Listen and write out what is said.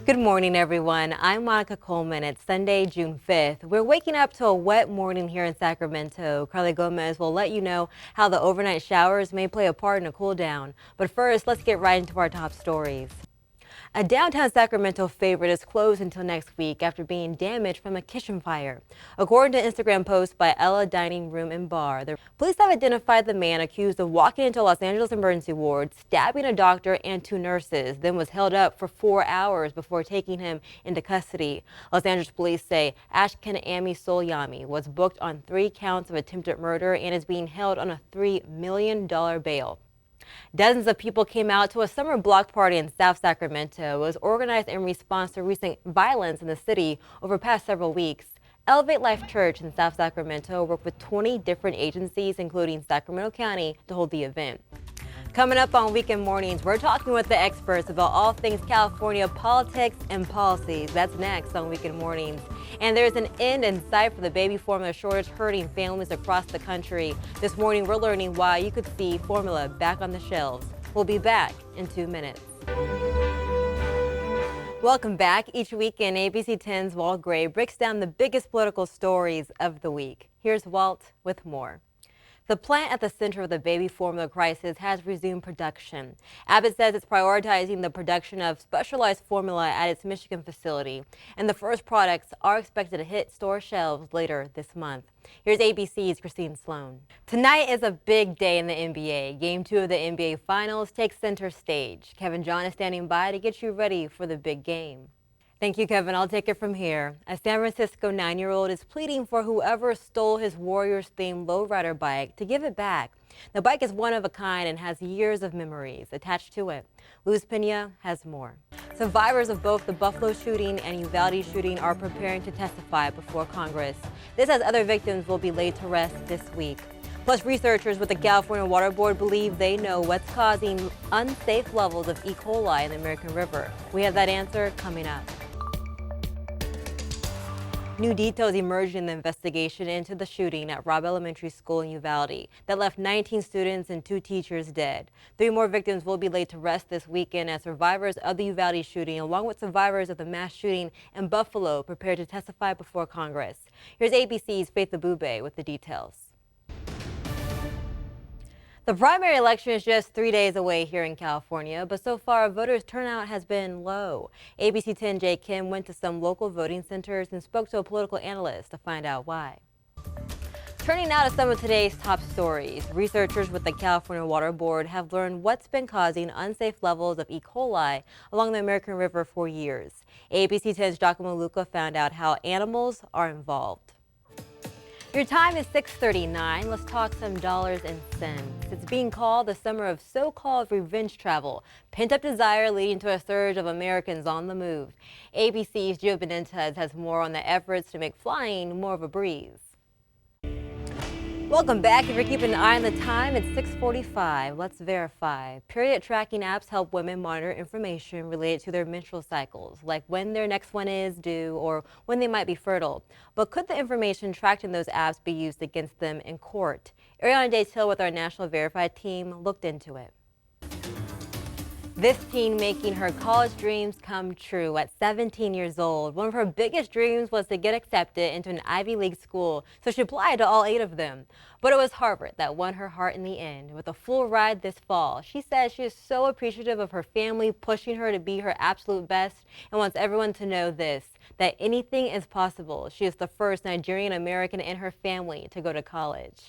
Good morning, everyone. I'm Monica Coleman. It's Sunday, June 5th. We're waking up to a wet morning here in Sacramento. Carly Gomez will let you know how the overnight showers may play a part in a cool down. But first, let's get right into our top stories. A downtown Sacramento favorite is closed until next week after being damaged from a kitchen fire. According to Instagram post by Ella Dining Room and Bar, the police have identified the man accused of walking into Los Angeles emergency ward, stabbing a doctor and two nurses, then was held up for 4 hours before taking him into custody. Los Angeles police say Ashkenami Solyami was booked on 3 counts of attempted murder and is being held on a $3 million bail. Dozens of people came out to a summer block party in South Sacramento. It was organized in response to recent violence in the city over the past several weeks. Elevate Life Church in South Sacramento worked with 20 different agencies, including Sacramento County, to hold the event. Coming up on Weekend Mornings, we're talking with the experts about all things California politics and policies. That's next on Weekend Mornings. And there's an end in sight for the baby formula shortage hurting families across the country. This morning, we're learning why you could see formula back on the shelves. We'll be back in 2 minutes. Welcome back. Each weekend, ABC 10's Walt Gray breaks down the biggest political stories of the week. Here's Walt with more. The plant at the center of the baby formula crisis has resumed production. Abbott says it's prioritizing the production of specialized formula at its Michigan facility, and the first products are expected to hit store shelves later this month. Here's ABC's Christine Sloan. Tonight is a big day in the NBA. Game 2 of the NBA Finals takes center stage. Kevin John is standing by to get you ready for the big game. Thank you, Kevin. I'll take it from here. A San Francisco 9-year-old is pleading for whoever stole his Warriors-themed lowrider bike to give it back. The bike is one of a kind and has years of memories attached to it. Luz Pena has more. Survivors of both the Buffalo shooting and Uvalde shooting are preparing to testify before Congress. This as other victims will be laid to rest this week. Plus, researchers with the California Water Board believe they know what's causing unsafe levels of E. coli in the American River. We have that answer coming up. New details emerged in the investigation into the shooting at Robb Elementary School in Uvalde that left 19 students and 2 teachers dead. 3 more victims will be laid to rest this weekend as survivors of the Uvalde shooting, along with survivors of the mass shooting in Buffalo, prepare to testify before Congress. Here's ABC's Faith Abube with the details. The primary election is just 3 days away here in California, but so far voters' turnout has been low. ABC 10 Jay Kim went to some local voting centers and spoke to a political analyst to find out why. Turning now to some of today's top stories. Researchers with the California Water Board have learned what's been causing unsafe levels of E. coli along the American River for years. ABC 10's Giacomo Luca found out how animals are involved. Your time is 6:39. Let's talk some dollars and cents. It's being called the summer of so-called revenge travel. Pent-up desire leading to a surge of Americans on the move. ABC's Gio Benitez has more on the efforts to make flying more of a breeze. Welcome back. If you're keeping an eye on the time, it's 6:45. Let's verify. Period tracking apps help women monitor information related to their menstrual cycles, like when their next one is due or when they might be fertile. But could the information tracked in those apps be used against them in court? Ariana Days-Hill with our National Verified team looked into it. This teen making her college dreams come true at 17 years old. One of her biggest dreams was to get accepted into an Ivy League school, so she applied to all 8 of them. But it was Harvard that won her heart in the end. With a full ride this fall, she says she is so appreciative of her family pushing her to be her absolute best and wants everyone to know this, that anything is possible. She is the first Nigerian American in her family to go to college.